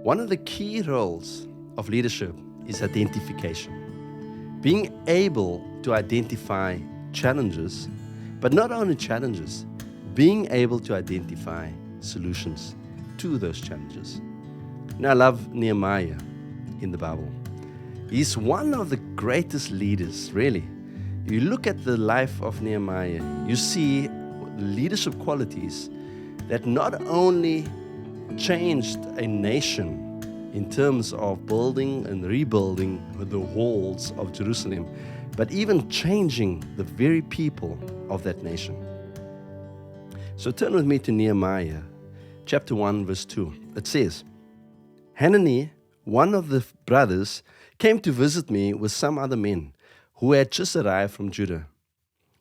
One of the key roles of leadership is identification. Being able to identify challenges, but not only challenges, being able to identify solutions to those challenges. Now, I love Nehemiah in the Bible. He's one of the greatest leaders, really. You look at the life of Nehemiah, you see leadership qualities that not only changed a nation in terms of building and rebuilding the walls of Jerusalem, but even changing the very people of that nation. So turn with me to Nehemiah chapter 1 verse 2. It says, Hanani, one of the brothers, came to visit me with some other men who had just arrived from Judah.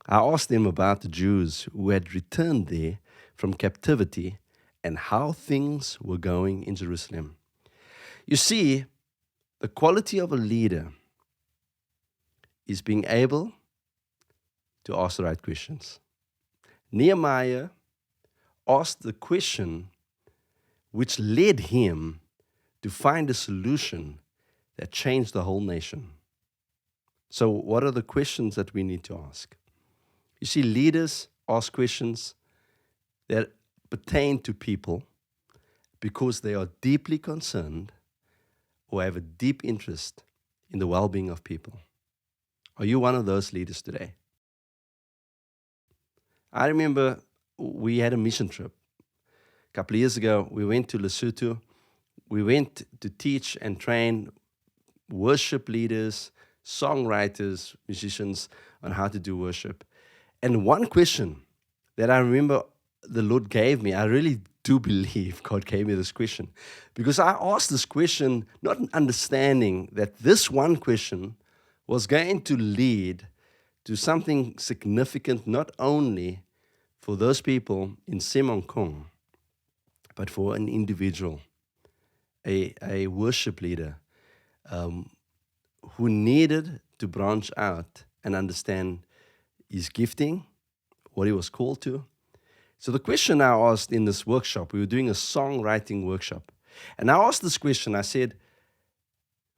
I asked them about the Jews who had returned there from captivity and how things were going in Jerusalem. You see, the quality of a leader is being able to ask the right questions. Nehemiah asked the question which led him to find a solution that changed the whole nation. So, what are the questions that we need to ask? You see, leaders ask questions that pertain to people because they are deeply concerned or have a deep interest in the well-being of people. Are you one of those leaders today? I remember we had a mission trip. A couple of years ago, we went to Lesotho. We went to teach and train worship leaders, songwriters, musicians on how to do worship. And one question that I remember the Lord gave me, I really do believe God gave me this question, because I asked this question not understanding that this one question was going to lead to something significant, not only for those people in Semankong, but for an individual, a worship leader who needed to branch out and understand his gifting, what he was called to. So the question I asked in this workshop, we were doing a songwriting workshop, and I asked this question, I said,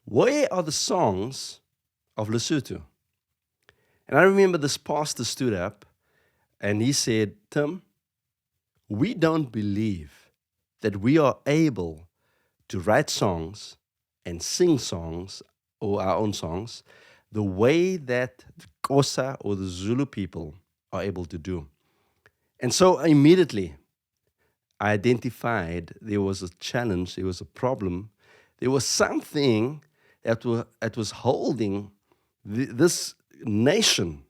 where are the songs of Lesotho? And I remember this pastor stood up and he said, Tim, we don't believe that we are able to write songs and sing songs or our own songs the way that the Xhosa or the Zulu people are able to do. And so immediately I identified there was a challenge, there was a problem, there was something that was holding this nation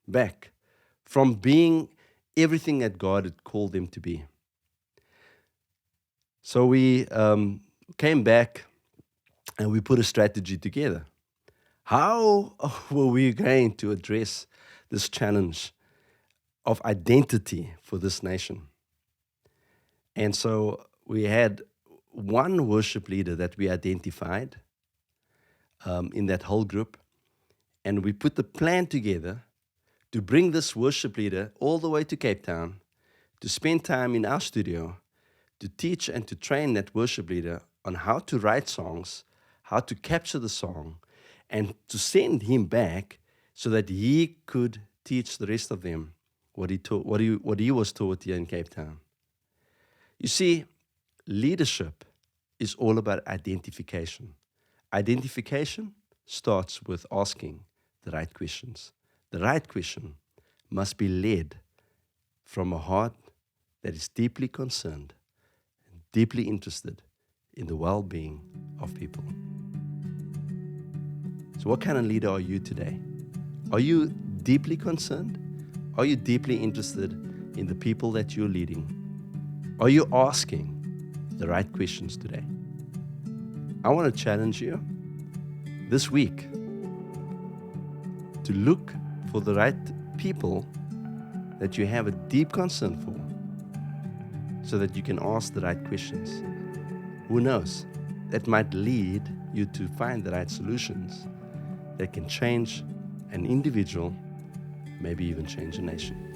back from being everything that God had called them to be. So we came back and we put a strategy together. How were we going to address this challenge of identity for this nation? And so we had one worship leader that we identified in that whole group, and we put the plan together to bring this worship leader all the way to Cape Town to spend time in our studio to teach and to train that worship leader on how to write songs, how to capture the song, and to send him back so that he could teach the rest of them what he was taught here in Cape Town. You see, leadership is all about identification. Identification starts with asking the right questions. The right question must be led from a heart that is deeply concerned and deeply interested in the well-being of people. So what kind of leader are you today? Are you deeply concerned? Are you deeply interested in the people that you're leading? Are you asking the right questions today? I want to challenge you this week to look for the right people that you have a deep concern for so that you can ask the right questions. Who knows? That might lead you to find the right solutions that can change an individual, maybe even change a nation.